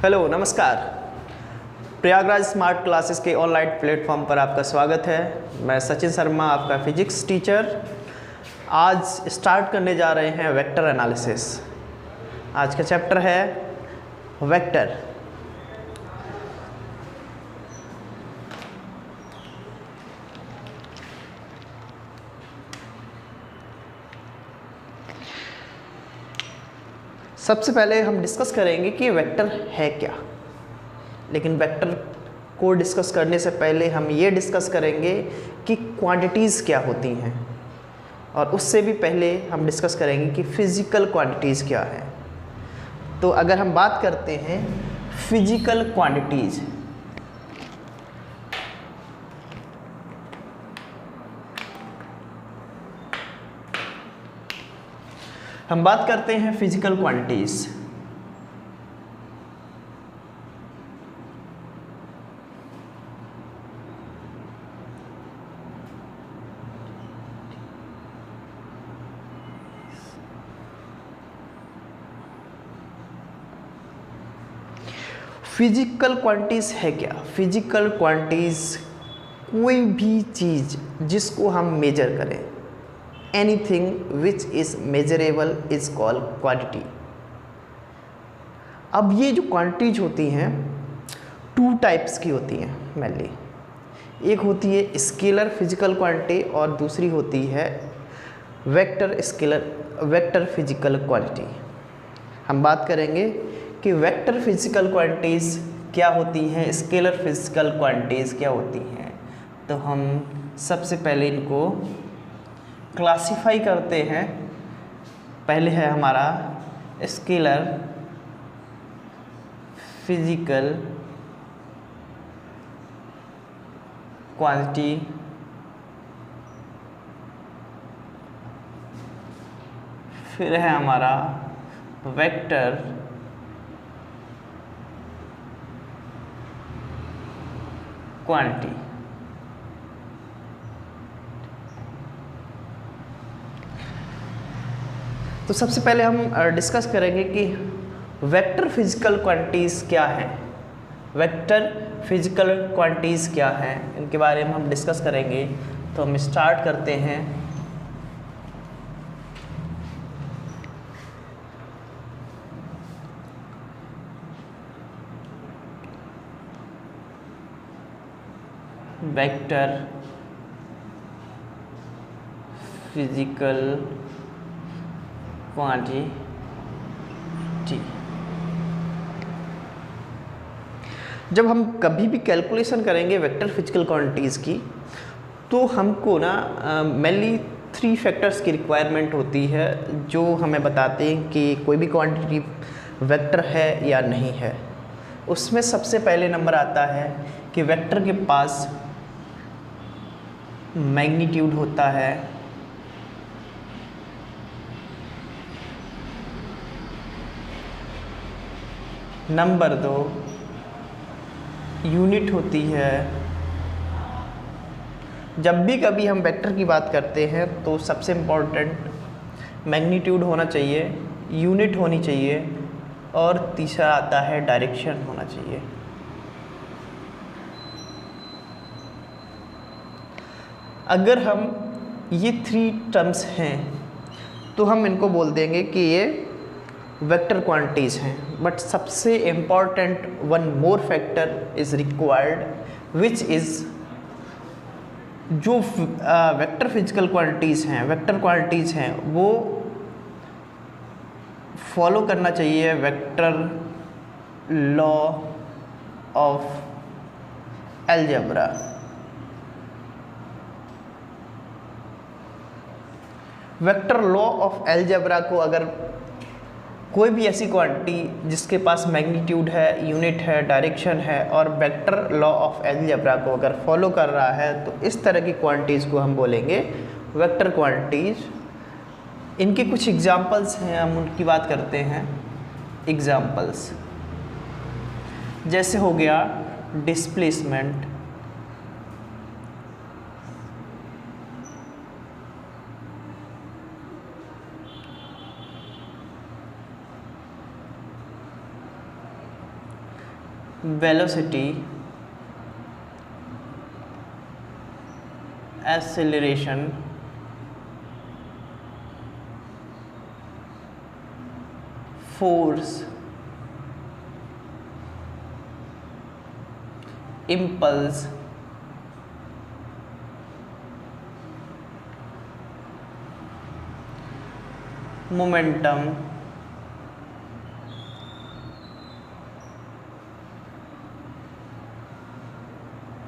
Hello नमस्कार। Prayagraj smart classes के online platform पर आपका स्वागत है। मैं सचिन शर्मा, आपका फिजिक्स टीचर। आज स्टार्ट करने जा रहे हैं वेक्टर एनालिसिस। आज का चैप्टर है वेक्टर। सबसे पहले हम डिस्कस करेंगे कि वेक्टर है क्या, लेकिन वेक्टर को डिस्कस करने से पहले हम ये डिस्कस करेंगे कि क्वांटिटीज़ क्या होती हैं, और उससे भी पहले हम डिस्कस करेंगे कि फिज़िकल क्वांटिटीज़ क्या है। तो अगर हम बात करते हैं फिज़िकल क्वांटिटीज़, हम बात करते हैं फिजिकल क्वांटिटीज़। फिजिकल क्वांटिटीज़ है क्या? फिजिकल क्वांटिटीज़ कोई भी चीज़ जिसको हम मेजर करें, anything which is measurable is called quantity. अब ये जो क्वांटिटीज होती हैं टू टाइप्स की होती हैं मेनली। एक होती है स्केलर फिजिकल क्वांटिटी और दूसरी होती है वेक्टर फिजिकल क्वांटिटी। हम बात करेंगे कि वेक्टर फिजिकल क्वांटिटीज़ क्या होती हैं, स्केलर फिजिकल क्वांटिटीज़ क्या होती हैं। तो हम सबसे पहले इनको क्लासिफाई करते हैं। पहले है हमारा स्केलर फिजिकल क्वांटिटी, फिर है हमारा वेक्टर क्वांटिटी। तो सबसे पहले हम डिस्कस करेंगे कि वेक्टर फिजिकल क्वांटिटीज़ क्या है। वेक्टर फिजिकल क्वांटिटीज़ क्या है, इनके बारे में हम डिस्कस करेंगे। तो हम स्टार्ट करते हैं। Vector physical quantity. जब हम कभी भी कैलकुलेशन करेंगे वेक्टर फिजिकल क्वांटिटीज़ की, तो हमको ना मेनली 3 फैक्टर्स की रिक्वायरमेंट होती है जो हमें बताते हैं कि कोई भी क्वांटिटी वेक्टर है या नहीं है। उसमें सबसे पहले नंबर आता है कि वेक्टर के पास मैग्नीट्यूड होता है, नंबर 2 यूनिट होती है। जब भी कभी हम वेक्टर की बात करते हैं तो सबसे इम्पोर्टेंट मैग्नीट्यूड होना चाहिए, यूनिट होनी चाहिए, और तीसरा आता है डायरेक्शन होना चाहिए। अगर हम ये 3 टर्म्स हैं तो हम इनको बोल देंगे कि ये वेक्टर क्वांटिटीज़ हैं। बट सबसे important one more factor is required which is जो वेक्टर फिजिकल क्वांटिटीज़ हैं वो फॉलो करना चाहिए vector law of algebra. Vector law of algebra को अगर कोई भी ऐसी क्वांटिटी जिसके पास मैग्नीट्यूड है, यूनिट है, डायरेक्शन है, और वेक्टर लॉ ऑफ अलजेब्रा को अगर फॉलो कर रहा है, तो इस तरह की क्वांटिटीज़ को हम बोलेंगे वेक्टर क्वांटिटीज़। इनके कुछ एग्जांपल्स हैं, हम उनकी बात करते हैं। एग्जांपल्स जैसे हो गया displacement, velocity, acceleration, force, impulse, momentum,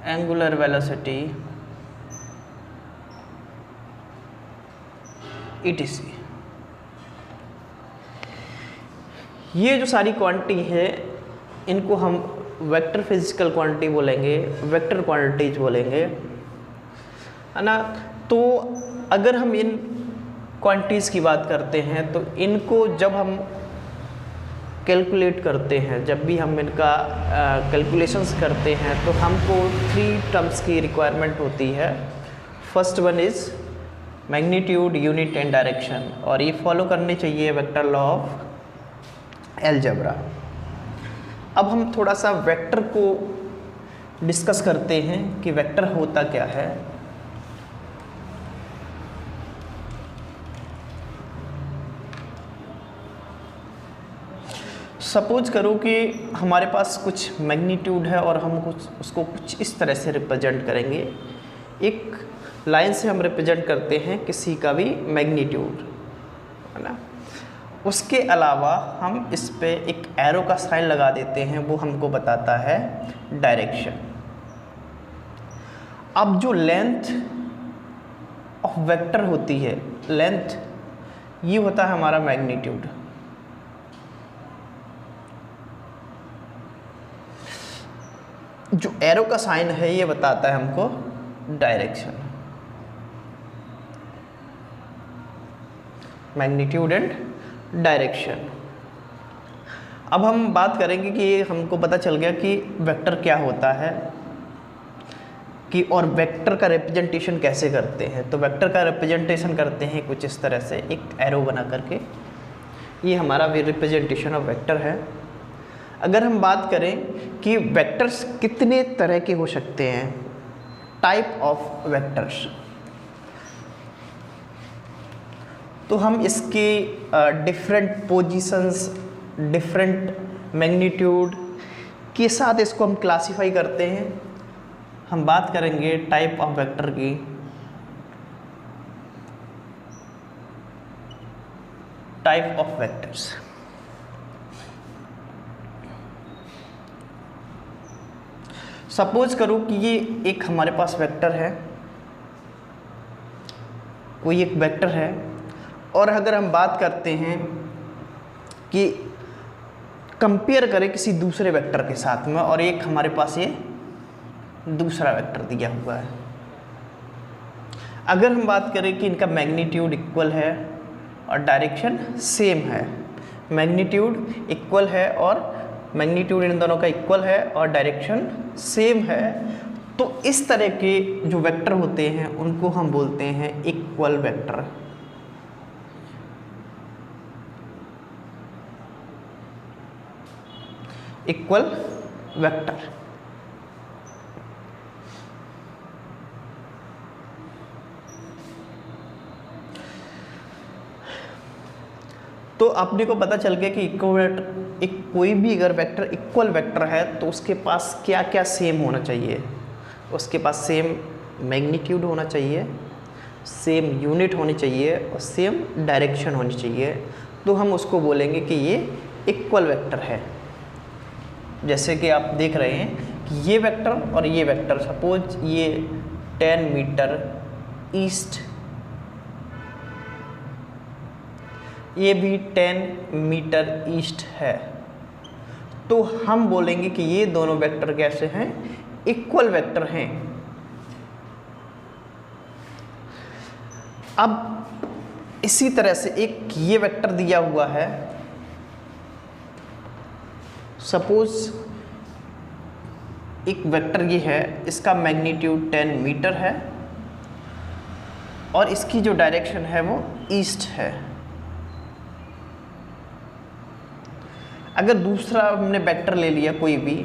angular velocity, etc। ये जो सारी क्वांटिटी है इनको हम वेक्टर फिजिकल क्वांटिटी बोलेंगे, वेक्टर क्वांटिटीज बोलेंगे, है ना। तो अगर हम इन क्वांटिटीज़ की बात करते हैं तो इनको जब हम कैलकुलेट करते हैं, जब भी हम इनका कैलकुलेशंस करते हैं तो हमको 3 टर्म्स की रिक्वायरमेंट होती है। First one is magnitude, unit and direction, और ये फॉलो करने चाहिए वेक्टर लॉ ऑफ अलजेब्रा। अब हम थोड़ा सा वेक्टर को डिस्कस करते हैं कि वेक्टर होता क्या है। सपोज करो कि हमारे पास कुछ मैग्नीट्यूड है और हम उसको कुछ इस तरह से रिप्रेजेंट करेंगे। एक लाइन से हम रिप्रेजेंट करते हैं किसी का भी मैग्नीट्यूड, है ना। उसके अलावा हम इस पे एक एरो का साइन लगा देते हैं, वो हमको बताता है डायरेक्शन। अब जो लेंथ ऑफ वेक्टर होती है, लेंथ ये होता है हमारा मैग्नीट्यूड। जो एरो का साइन है ये बताता है हमको डायरेक्शन, मैग्नीट्यूड एंड डायरेक्शन। अब हम बात करेंगे कि ये हमको पता चल गया कि वेक्टर क्या होता है कि और वेक्टर का रिप्रेजेंटेशन कैसे करते हैं। तो वेक्टर का रिप्रेजेंटेशन करते हैं कुछ इस तरह से, एक एरो बना करके। ये हमारा रिप्रेजेंटेशन ऑफ वेक्टर है। अगर हम बात करें कि वेक्टर्स कितने तरह के हो सकते हैं, टाइप ऑफ वेक्टर्स, तो हम इसके डिफरेंट पोजीशंस, डिफरेंट मैग्नीट्यूड के साथ इसको हम क्लासिफाई करते हैं। हम बात करेंगे टाइप ऑफ वेक्टर की। टाइप ऑफ वेक्टर्स, सपोज करो कि ये एक हमारे पास वेक्टर है, कोई एक वेक्टर है, और अगर हम बात करते हैं कि कंपेयर करें किसी दूसरे वेक्टर के साथ में, और एक हमारे पास ये दूसरा वेक्टर दिया हुआ है। अगर हम बात करें कि इनका मैग्नीट्यूड इक्वल है और डायरेक्शन सेम है, मैग्नीट्यूड इक्वल है और मैग्नीट्यूड इन दोनों का इक्वल है और डायरेक्शन सेम है, तो इस तरह के जो वेक्टर होते हैं उनको हम बोलते हैं इक्वल वेक्टर। Equal vector. तो अपने को पता चल गया कि कोई भी अगर वेक्टर इक्वल वेक्टर है तो उसके पास क्या क्या सेम होना चाहिए। उसके पास सेम मैग्नीट्यूड होना चाहिए, सेम यूनिट होनी चाहिए और सेम डायरेक्शन होनी चाहिए। तो हम उसको बोलेंगे कि ये इक्वल वेक्टर है। जैसे कि आप देख रहे हैं कि ये वेक्टर और ये वेक्टर, सपोज ये 10 मीटर ईस्ट, ये भी 10 मीटर ईस्ट है, तो हम बोलेंगे कि ये दोनों वेक्टर कैसे हैं, इक्वल वेक्टर हैं। अब इसी तरह से एक ये वेक्टर दिया हुआ है, सपोज एक वेक्टर ये है, इसका मैग्नीट्यूड 10 मीटर है और इसकी जो डायरेक्शन है वो ईस्ट है। अगर दूसरा हमने वेक्टर ले लिया कोई भी,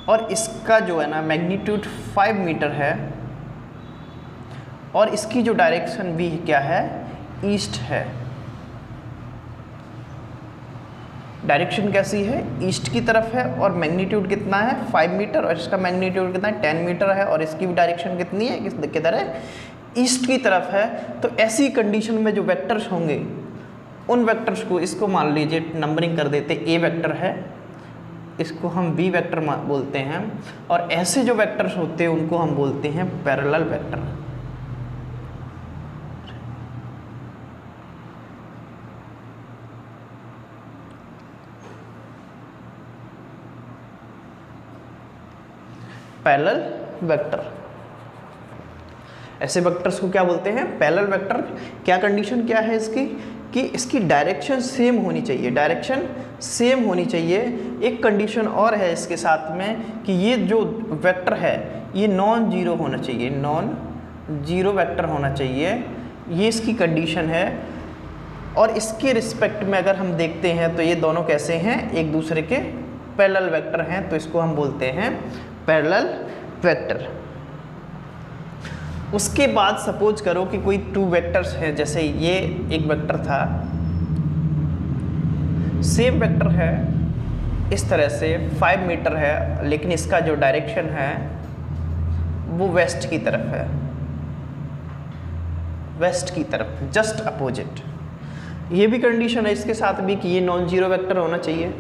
और इसका जो है ना मैग्नीट्यूड 5 मीटर है और इसकी जो डायरेक्शन भी क्या है, ईस्ट है। डायरेक्शन कैसी है, ईस्ट की तरफ है और मैग्नीट्यूड कितना है 5 मीटर और इसका मैग्नीट्यूड कितना है 10 मीटर है और इसकी भी डायरेक्शन कितनी है, किधर है, ईस्ट की तरफ है। तो ऐसी कंडीशन में जो वेक्टर्स होंगे उन वेक्टर्स को, इसको मान लीजिए नंबरिंग कर देते, ए वेक्टर है, इसको हम बी वेक्टर बोलते हैं और ऐसे जो वेक्टर्स होते हैं उनको हम बोलते हैं पैरेलल वेक्टर। पैरेलल वेक्टर, ऐसे वेक्टर्स को क्या बोलते हैं, पैरेलल वेक्टर। क्या कंडीशन क्या है इसकी, कि इसकी डायरेक्शन सेम होनी चाहिए, डायरेक्शन सेम होनी चाहिए। एक कंडीशन और है इसके साथ में कि ये जो वेक्टर है ये नॉन जीरो होना चाहिए, नॉन जीरो वेक्टर होना चाहिए, ये इसकी कंडीशन है। और इसके रिस्पेक्ट में अगर हम देखते हैं तो ये दोनों कैसे हैं, एक दूसरे के पैरेलल वेक्टर हैं, तो इसको हम बोलते हैं पैरेलल वेक्टर। उसके बाद सपोज करो कि कोई 2 वेक्टर्स हैं, जैसे ये एक वेक्टर था, सेम वेक्टर है, इस तरह से 5 मीटर है, लेकिन इसका जो डायरेक्शन है वो वेस्ट की तरफ है, वेस्ट की तरफ, जस्ट अपोजिट। ये भी कंडीशन है इसके साथ भी कि ये नॉन जीरो वेक्टर होना चाहिए।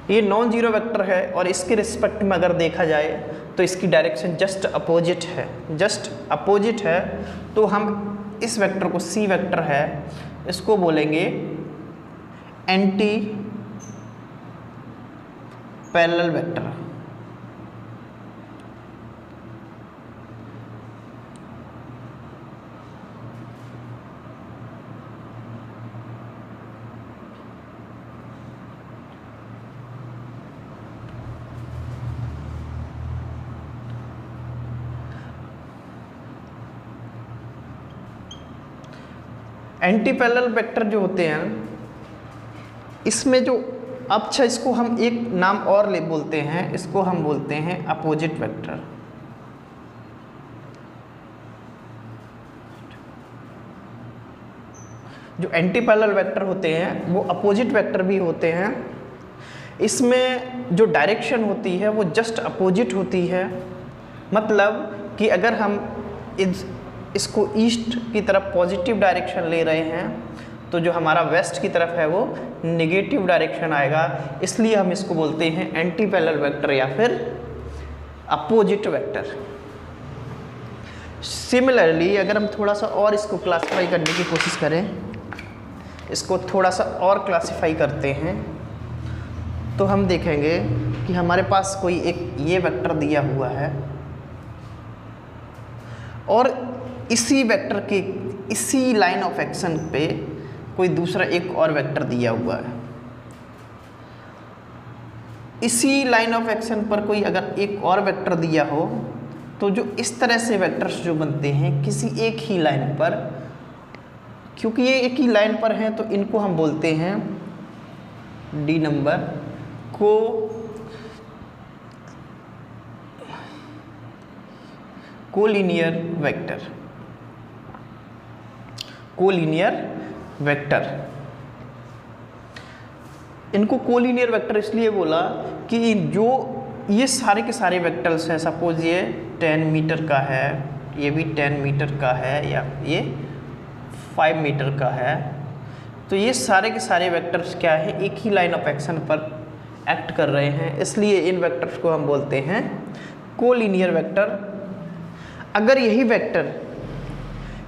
ये नॉन जीरो वेक्टर है और इसके रिस्पेक्ट में अगर देखा जाए तो इसकी डायरेक्शन जस्ट अपोजिट है, जस्ट अपोजिट है। तो हम इस वेक्टर को, सी वेक्टर है, इसको बोलेंगे anti parallel vector. Anti parallel vector जो होते हैं इसमें जो, अच्छा इसको हम एक नाम और बोलते हैं, इसको हम बोलते हैं अपोजिट वेक्टर। जो एंटी पैरेलल वेक्टर होते हैं वो अपोजिट वेक्टर भी होते हैं। इसमें जो डायरेक्शन होती है वो जस्ट अपोजिट होती है, मतलब कि अगर हम इसको ईस्ट की तरफ पॉजिटिव डायरेक्शन ले रहे हैं तो जो हमारा वेस्ट की तरफ है वो नेगेटिव डायरेक्शन आएगा, इसलिए हम इसको बोलते हैं एंटी पैरेलल वेक्टर या फिर अपोजिट वेक्टर। सिमिलरली अगर हम थोड़ा सा और इसको क्लासिफाई करने की कोशिश करें, इसको थोड़ा सा और क्लासिफाई करते हैं तो हम देखेंगे कि हमारे पास कोई एक ये वेक्टर दिया हुआ है और इसी वेक्टर के इसी लाइन ऑफ एक्शन पे कोई दूसरा एक और वेक्टर दिया हुआ है। इसी लाइन ऑफ एक्शन पर कोई अगर एक और वेक्टर दिया हो तो जो इस तरह से वेक्टर्स जो बनते हैं किसी एक ही लाइन पर, क्योंकि ये एक ही लाइन पर हैं तो इनको हम बोलते हैं D number collinear vector. Collinear vector, इनको कोलिनियर वेक्टर इसलिए बोला कि जो ये सारे के सारे वेक्टर्स हैं, सपोज ये 10 मीटर का है, ये भी 10 मीटर का है या ये 5 मीटर का है, तो ये सारे के सारे वेक्टर्स क्या है, एक ही लाइन ऑफ एक्शन पर एक्ट कर रहे हैं, इसलिए इन वेक्टर्स को हम बोलते हैं कोलिनियर वेक्टर। अगर यही वेक्टर,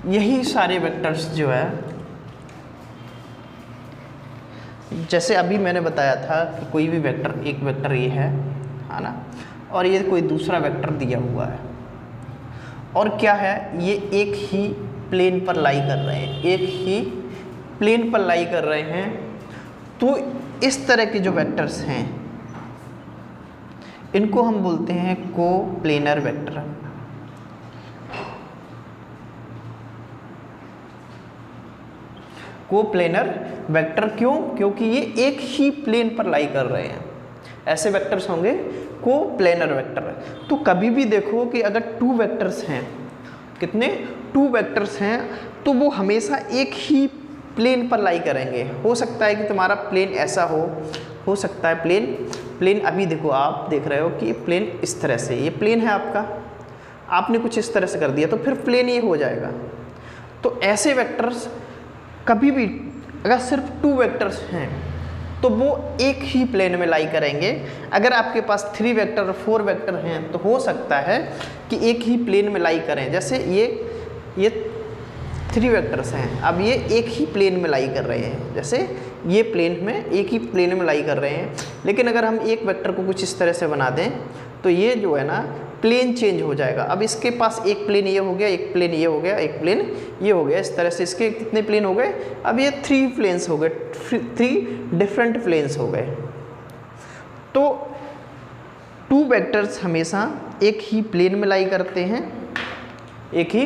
यही सारे वेक्टर्स जो है, जैसे अभी मैंने बताया था कि कोई भी वेक्टर, एक वेक्टर ये है ना, और ये कोई दूसरा वेक्टर दिया हुआ है और क्या है, ये एक ही प्लेन पर लाई कर रहे हैं, एक ही प्लेन पर लाई कर रहे हैं, तो इस तरह के जो वेक्टर्स हैं इनको हम बोलते हैं कोप्लेनर वेक्टर। कोप्लेनर वेक्टर क्यों? क्योंकि ये एक ही प्लेन पर लाई कर रहे हैं। ऐसे वेक्टर्स होंगे कोप्लेनर वेक्टर है। तो कभी भी देखो कि अगर 2 वेक्टर्स हैं, कितने 2 वेक्टर्स हैं, तो वो हमेशा एक ही प्लेन पर लाई करेंगे। हो सकता है कि तुम्हारा प्लेन ऐसा हो सकता है प्लेन अभी देखो आप देख रहे हो कि प्लेन इस तरह से, ये प्लेन है आपका, आपने कुछ इस तरह से कर दिया तो फिर प्लेन ये हो जाएगा। तो ऐसे वेक्टर्स कभी भी अगर सिर्फ 2 वेक्टर्स हैं तो वो एक ही प्लेन में लाई करेंगे। अगर आपके पास 3 वेक्टर और 4 वेक्टर हैं तो हो सकता है कि एक ही प्लेन में लाई करें। जैसे ये 3 वेक्टर्स हैं, अब ये एक ही प्लेन में लाई कर रहे हैं, जैसे ये प्लेन में एक ही प्लेन में लाई कर रहे हैं। लेकिन अगर हम एक वेक्टर को कुछ इस तरह से बना दें तो ये जो है ना प्लेन चेंज हो जाएगा। अब इसके पास एक प्लेन ये हो गया, एक प्लेन ये हो गया, एक प्लेन ये हो गया, इस तरह से इसके कितने प्लेन हो गए, अब ये 3 प्लेन्स हो गए, 3 डिफरेंट प्लेन्स हो गए। तो 2 वेक्टर्स हमेशा एक ही प्लेन में लाई करते हैं, एक ही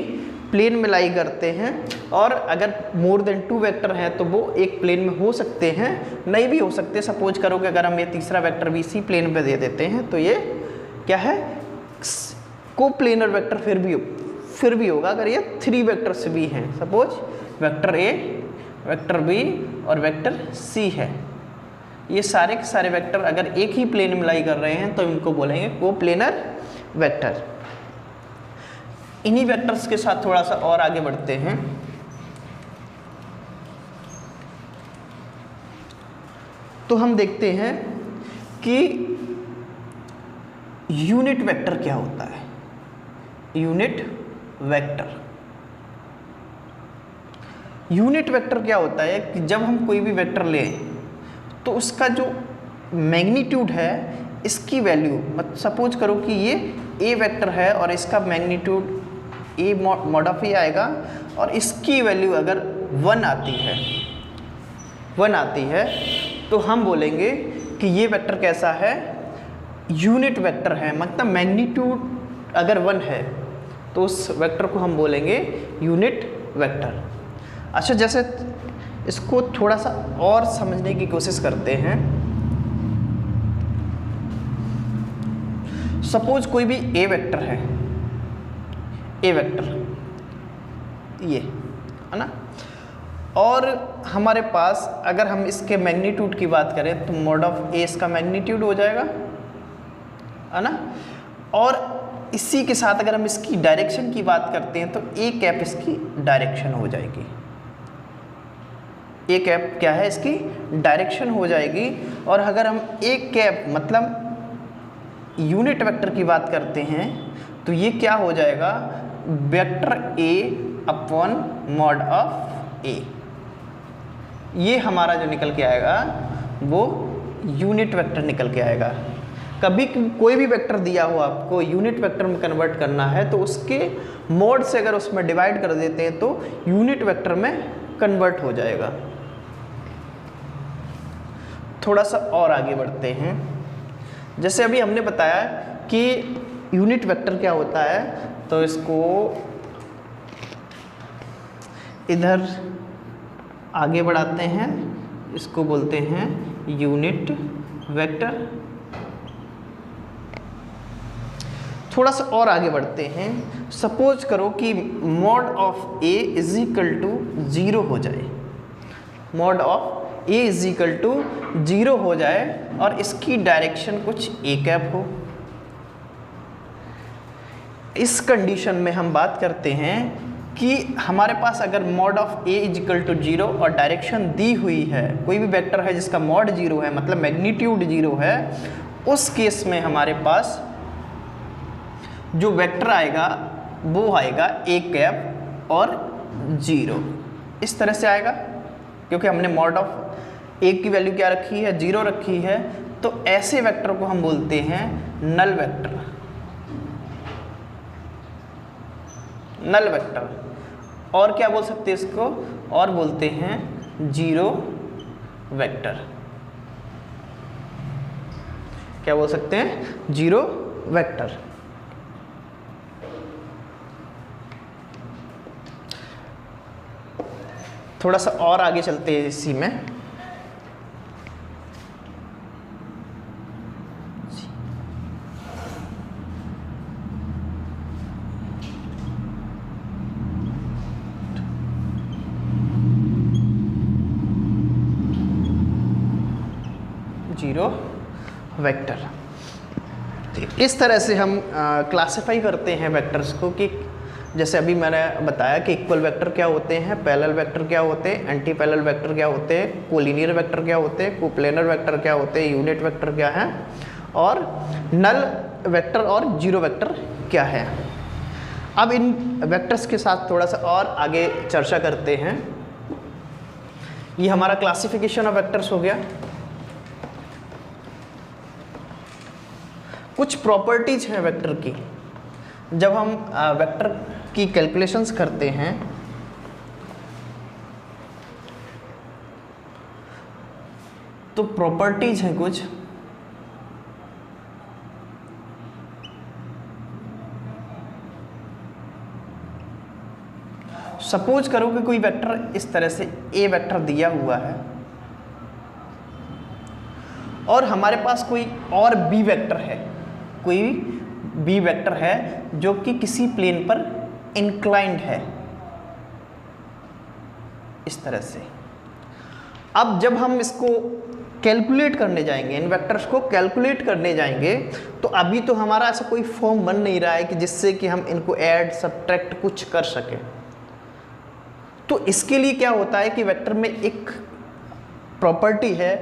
प्लेन में लाई करते हैं। और अगर मोर देन 2 वेक्टर हैं तो वो एक प्लेन में हो सकते हैं, नहीं भी हो सकते। सपोज करो कि अगर हम ये तीसरा वेक्टर भी इसी प्लेन पे दे देते हैं तो ये क्या है, कोप्लेनर वेक्टर फिर भी होगा अगर ये 3 वेक्टर्स भी हैं। Suppose vector A, vector B और वेक्टर सी है, ये सारे के सारे वेक्टर अगर एक ही प्लेन में लाई कर रहे हैं तो इनको बोलेंगे कोप्लेनर वेक्टर। इन्हीं वेक्टर्स के साथ थोड़ा सा और आगे बढ़ते हैं। तो हम देखते हैं कि यूनिट वेक्टर क्या होता है। यूनिट वेक्टर क्या होता है कि जब हम कोई भी वेक्टर लें तो उसका जो मैग्नीट्यूड है, इसकी वैल्यू, सपोज करो कि ये ए वेक्टर है और इसका मैग्नीट्यूड ए मॉड ऑफ ए आएगा और इसकी वैल्यू अगर 1 आती है तो हम बोलेंगे कि ये वेक्टर कैसा है, यूनिट वेक्टर है। मतलब मैग्नीट्यूड अगर 1 है तो उस वेक्टर को हम बोलेंगे यूनिट वेक्टर। अच्छा, जैसे इसको थोड़ा सा और समझने की कोशिश करते हैं। सपोज कोई भी ए वेक्टर है, ए वेक्टर ये है ना, और हमारे पास अगर हम इसके मैग्नीट्यूड की बात करें तो मॉड ऑफ ए इसका मैग्नीट्यूड हो जाएगा, है ना। और इसी के साथ अगर हम इसकी डायरेक्शन की बात करते हैं तो ए कैप इसकी डायरेक्शन हो जाएगी। ए कैप क्या है, इसकी डायरेक्शन हो जाएगी। और अगर हम ए कैप मतलब यूनिट वेक्टर की बात करते हैं तो ये क्या हो जाएगा, vector A upon mod of A. ये हमारा जो निकल के आएगा वो यूनिट वेक्टर निकल के आएगा। कभी कोई भी वेक्टर दिया हो आपको यूनिट वेक्टर में कन्वर्ट करना है तो उसके मोड से अगर उसमें डिवाइड कर देते हैं तो यूनिट वेक्टर में कन्वर्ट हो जाएगा। थोड़ा सा और आगे बढ़ते हैं। जैसे अभी हमने बताया कि यूनिट वेक्टर क्या होता है, तो इसको इधर आगे बढ़ाते हैं, इसको बोलते हैं यूनिट वेक्टर। थोड़ा सा और आगे बढ़ते हैं। सपोज करो कि mod of A is equal to 0 हो जाए, mod of A is equal to 0 हो जाए और इसकी डायरेक्शन कुछ ए कैप हो। इस कंडीशन में हम बात करते हैं कि हमारे पास अगर mod of A is equal to 0 और डायरेक्शन दी हुई है, कोई भी वेक्टर है जिसका मॉड 0 है मतलब मैग्नीट्यूड 0 है, उस केस में हमारे पास जो वेक्टर आएगा वो आएगा ए कैप और 0, इस तरह से आएगा। क्योंकि हमने मॉड ऑफ ए की वैल्यू क्या रखी है, 0 रखी है, तो ऐसे वेक्टर को हम बोलते हैं नल वेक्टर। Null vector. और क्या बोल सकते हैं इसको, और बोलते हैं 0 वेक्टर। क्या बोल सकते हैं, 0 वेक्टर। थोड़ा सा और आगे चलते हैं इसी में। 0 वेक्टर। इस तरह से हम क्लासिफाई करते हैं वेक्टर्स को कि जैसे अभी मैंने बताया कि इक्वल वेक्टर क्या होते हैं, पैरेलल वेक्टर क्या होते हैं, एंटी पैरेलल वेक्टर क्या होते हैं, कोलिनियर वेक्टर क्या होते हैं, कोप्लेनर वेक्टर क्या होते हैं, यूनिट वेक्टर क्या है, और नल वेक्टर और जीरो वेक्टर क्या है। अब इन वेक्टर्स के साथ थोड़ा सा और आगे चर्चा करते हैं। ये हमारा क्लासिफिकेशन ऑफ वेक्टर्स हो गया। कुछ प्रॉपर्टीज हैं वेक्टर की। जब हम वेक्टर की कैलकुलेशंस करते हैं तो प्रॉपर्टीज हैं कुछ। सपोज करो कि कोई वेक्टर इस तरह से ए वेक्टर दिया हुआ है और हमारे पास कोई और बी वेक्टर है, कोई बी वेक्टर है जो कि किसी प्लेन पर इंक्लाइंड है इस तरह से। अब जब हम इसको कैलकुलेट करने जाएंगे, इन वेक्टर्स को कैलकुलेट करने जाएंगे, तो अभी तो हमारा ऐसा कोई फॉर्म बन नहीं रहा है कि जिससे कि हम इनको ऐड सब्ट्रैक्ट कुछ कर सकें। तो इसके लिए क्या होता है कि वेक्टर में एक प्रॉपर्टी है,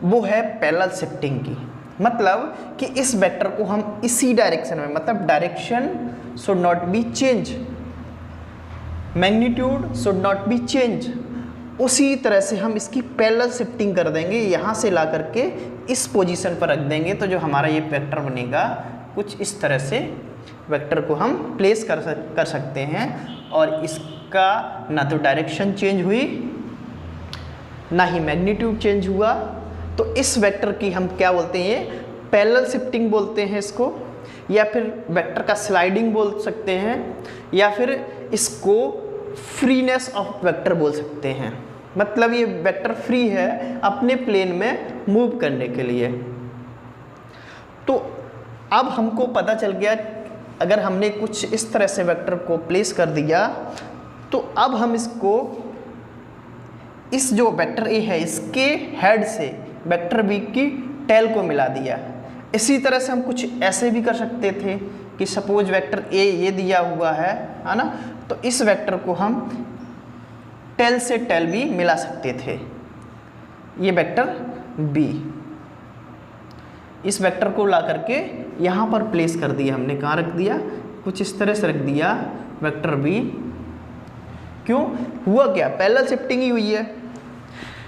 वो है पैरेलल शिफ्टिंग की। मतलब कि इस वेक्टर को हम इसी डायरेक्शन में, मतलब direction should not be change, magnitude should not be change, उसी तरह से हम इसकी पैरेलल शिफ्टिंग कर देंगे, यहाँ से ला करके इस पोजीशन पर रख देंगे। तो जो हमारा ये वेक्टर बनेगा कुछ इस तरह से वेक्टर को हम प्लेस कर सकते हैं और इसका ना तो डायरेक्शन चेंज हुई ना ही मैग्नीट्यूड चेंज हुआ। तो इस वेक्टर की हम क्या बोलते हैं, पैरेलल शिफ्टिंग बोलते हैं इसको, या फिर वेक्टर का स्लाइडिंग बोल सकते हैं, या फिर इसको फ्रीनेस ऑफ वेक्टर बोल सकते हैं। मतलब ये वेक्टर फ्री है अपने प्लेन में मूव करने के लिए। तो अब हमको पता चल गया, अगर हमने कुछ इस तरह से वेक्टर को प्लेस कर दिया तो अब हम इसको, इस जो वेक्टर ए है इसके हेड से वेक्टर बी की टेल को मिला दिया। इसी तरह से हम कुछ ऐसे भी कर सकते थे कि सपोज वेक्टर ए ये दिया हुआ है ना, तो इस वेक्टर को हम टेल से टेल भी मिला सकते थे। ये वेक्टर बी, इस वेक्टर को ला करके यहाँ पर प्लेस कर दिया हमने। कहाँ रख दिया, कुछ इस तरह से रख दिया वेक्टर बी। क्यों हुआ, क्या पैरेलल शिफ्टिंग ही हुई है,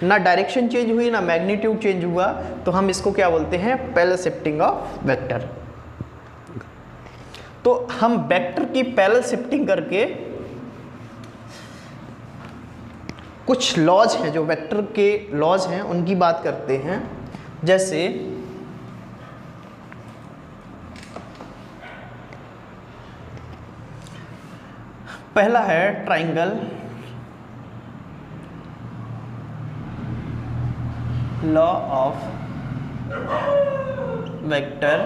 ना डायरेक्शन चेंज हुई ना मैग्नीट्यूड चेंज हुआ। तो हम इसको क्या बोलते हैं, पैरेलल शिफ्टिंग ऑफ वेक्टर। तो हम वेक्टर की पैरेलल शिफ्टिंग करके कुछ लॉज हैं, जो वेक्टर के लॉज हैं उनकी बात करते हैं। जैसे पहला है triangle law of vector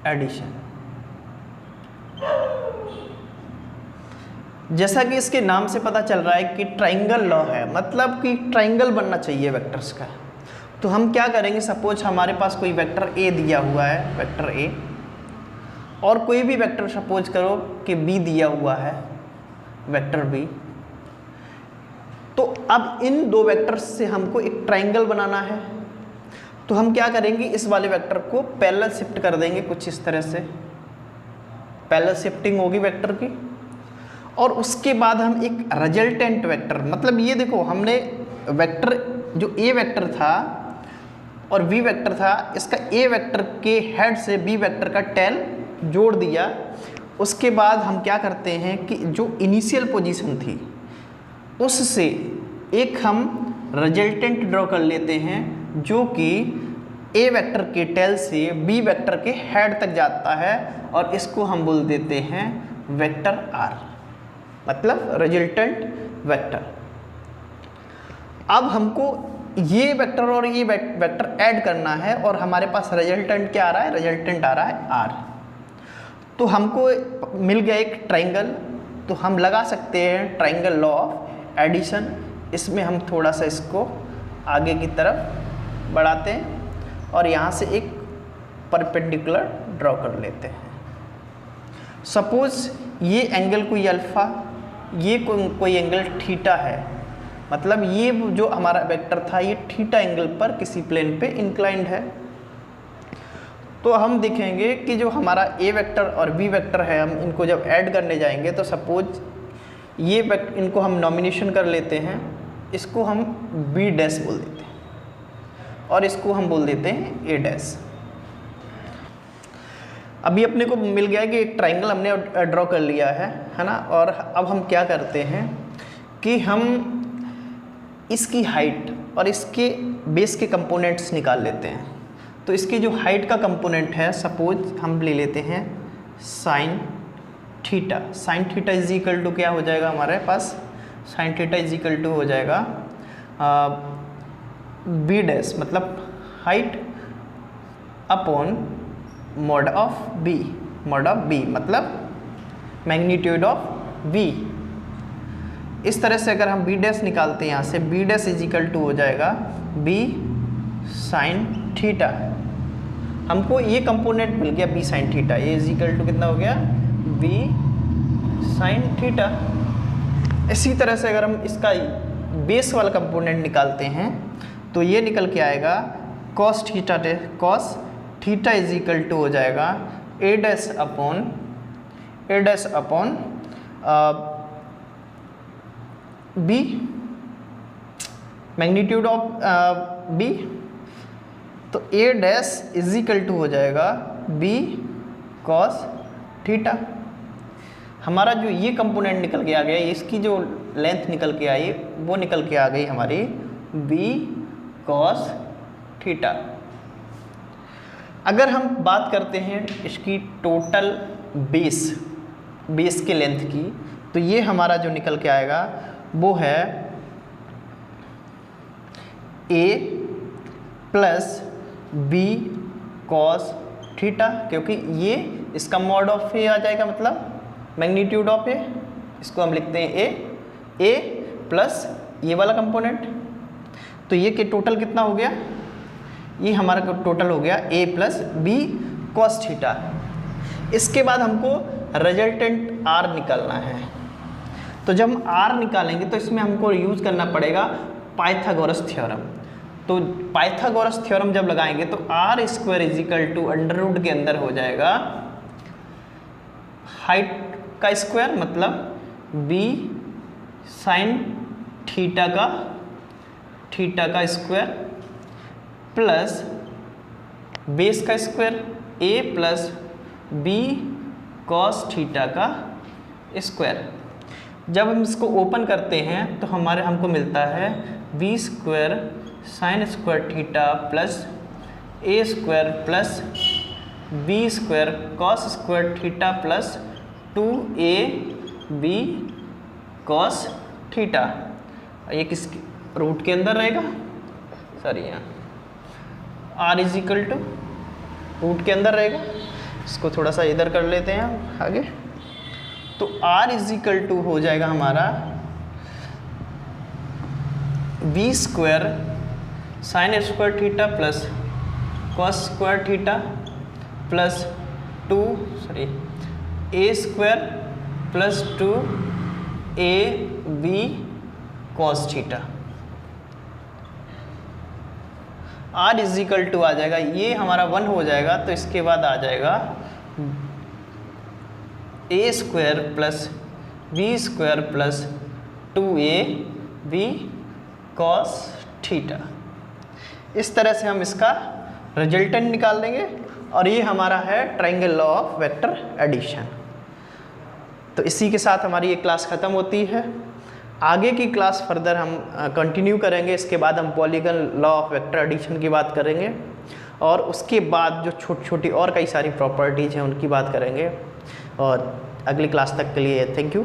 addition. जैसा कि इसके नाम से पता चल रहा है कि ट्राइंगल लॉ है, मतलब कि ट्राइंगल बनना चाहिए वेक्टर्स का। तो हम क्या करेंगे, सपोज हमारे पास कोई वेक्टर ए दिया हुआ है, वेक्टर ए, और कोई भी वेक्टर सपोज करो कि बी दिया हुआ है, वेक्टर बी। तो अब इन दो वेक्टर्स से हमको एक ट्राइंगल बनाना है। तो हम क्या करेंगे, इस वाले वेक्टर को पैरेलल शिफ्ट कर देंगे कुछ इस तरह से, पैरेलल शिफ्टिंग होगी वेक्टर की। और उसके बाद हम एक रिजल्टेंट वेक्टर, मतलब ये देखो हमने वेक्टर जो ए वेक्टर था और बी वेक्टर था, इसका ए वेक्टर के हेड से बी वेक्टर का टेल जोड़ दिया। उसके बाद हम क्या करते हैं कि जो इनिशियल पोजीशन थी उससे एक हम रिजल्टेंट ड्रॉ कर लेते हैं जो कि ए वेक्टर के टेल से बी वेक्टर के हेड तक जाता है, और इसको हम बोल देते हैं वेक्टर आर, मतलब रिजल्टेंट वेक्टर। अब हमको ये वेक्टर और ये वेक्टर ऐड करना है और हमारे पास रिजल्टेंट क्या आ रहा है, रिजल्टेंट आ रहा है आर। तो हमको मिल गया एक ट्राइंगल, तो हम लगा सकते हैं ट्राइंगल लॉ ऑफ एडिशन। इसमें हम थोड़ा सा इसको आगे की तरफ बढ़ाते हैं और यहाँ से एक परपेंडिकुलर ड्रॉ कर लेते हैं। सपोज ये एंगल कोई अल्फ़ा, ये कोई एंगल थीटा है, मतलब ये जो हमारा वेक्टर था ये थीटा एंगल पर किसी प्लेन पे इंक्लाइंड है। तो हम देखेंगे कि जो हमारा ए वेक्टर और बी वेक्टर है, हम इनको जब ऐड करने जाएंगे तो सपोज ये इनको हम नॉमिनेशन कर लेते हैं, इसको हम बी डैश बोल देते हैं और इसको हम बोल देते हैं ए डैश। अभी अपने को मिल गया है कि एक ट्राइंगल हमने ड्रॉ कर लिया है ना। और अब हम क्या करते हैं कि हम इसकी हाइट और इसके बेस के कंपोनेंट्स निकाल लेते हैं। तो इसकी जो हाइट का कंपोनेंट है, सपोज हम ले लेते हैं sine theta. Sine theta is equal to क्या हो जाएगा हमारे पास, sine theta is equal to हो जाएगा बी डैश, मतलब height upon mod of B. Mod of B मतलब मैग्नीट्यूड ऑफ बी। इस तरह से अगर हम बी डैश निकालते हैं यहाँ से, B dash is equal to हो जाएगा बी साइन थीटा। हमको ये कंपोनेंट मिल गया बी साइन थीटा, ये इज इक्वल टू कितना हो गया बी साइन थीटा। इसी तरह से अगर हम इसका बेस वाला कंपोनेंट निकालते हैं तो ये निकल के आएगा cos theta. Cos theta is equal to हो जाएगा A dash upon B magnitude of B. तो A dash is equal to हो जाएगा बी कॉस थीटा। हमारा जो ये कंपोनेंट निकल के आ गया, इसकी जो लेंथ निकल के आई वो निकल के आ गई हमारी बी कॉस थीटा। अगर हम बात करते हैं इसकी टोटल बेस के लेंथ की, तो ये हमारा जो निकल के आएगा वो है ए प्लस बी कॉस थीटा, क्योंकि ये इसका मॉड ऑफ ए आ जाएगा, मतलब मैग्नीट्यूड ऑफ ए। इसको हम लिखते हैं ए प्लस ये वाला कंपोनेंट। तो ये के टोटल कितना हो गया, ये हमारा टोटल हो गया ए प्लस बी कॉस थीटा। इसके बाद हमको रिजल्टेंट आर निकालना है। तो जब हम आर निकालेंगे तो इसमें हमको यूज़ करना पड़ेगा पाइथागोरस थ्योरम। तो पाइथागोरस थ्योरम जब लगाएंगे तो R square is equal to under root के अंदर हो जाएगा हाइट का स्क्वायर, मतलब बी साइन थीटा का स्क्वायर प्लस बेस का square A plus B cos theta का स्क्वायर। जब हम इसको ओपन करते हैं तो हमको मिलता है B square sine square theta plus A square plus B square cos square theta plus 2ab cos theta. ये किस रूट के अंदर रहेगा, सॉरी यहाँ R is equal to root के अंदर रहेगा। इसको थोड़ा सा इधर कर लेते हैं आगे। तो आर इज इक्वल टू हो जाएगा हमारा B square sine square theta plus cos square theta plus A square plus 2ab cos theta. R is equal to आ जाएगा, ये हमारा 1 हो जाएगा। तो इसके बाद आ जाएगा A square plus B square plus 2ab cos theta. इस तरह से हम इसका रिजल्टेंट निकाल देंगे और ये हमारा है triangle law of vector addition. तो इसी के साथ हमारी ये क्लास ख़त्म होती है। आगे की क्लास फर्दर हम कंटिन्यू करेंगे। इसके बाद हम polygon law of vector addition की बात करेंगे और उसके बाद जो छोटी छोटी और कई सारी प्रॉपर्टीज़ हैं उनकी बात करेंगे। और अगली क्लास तक के लिए थैंक यू।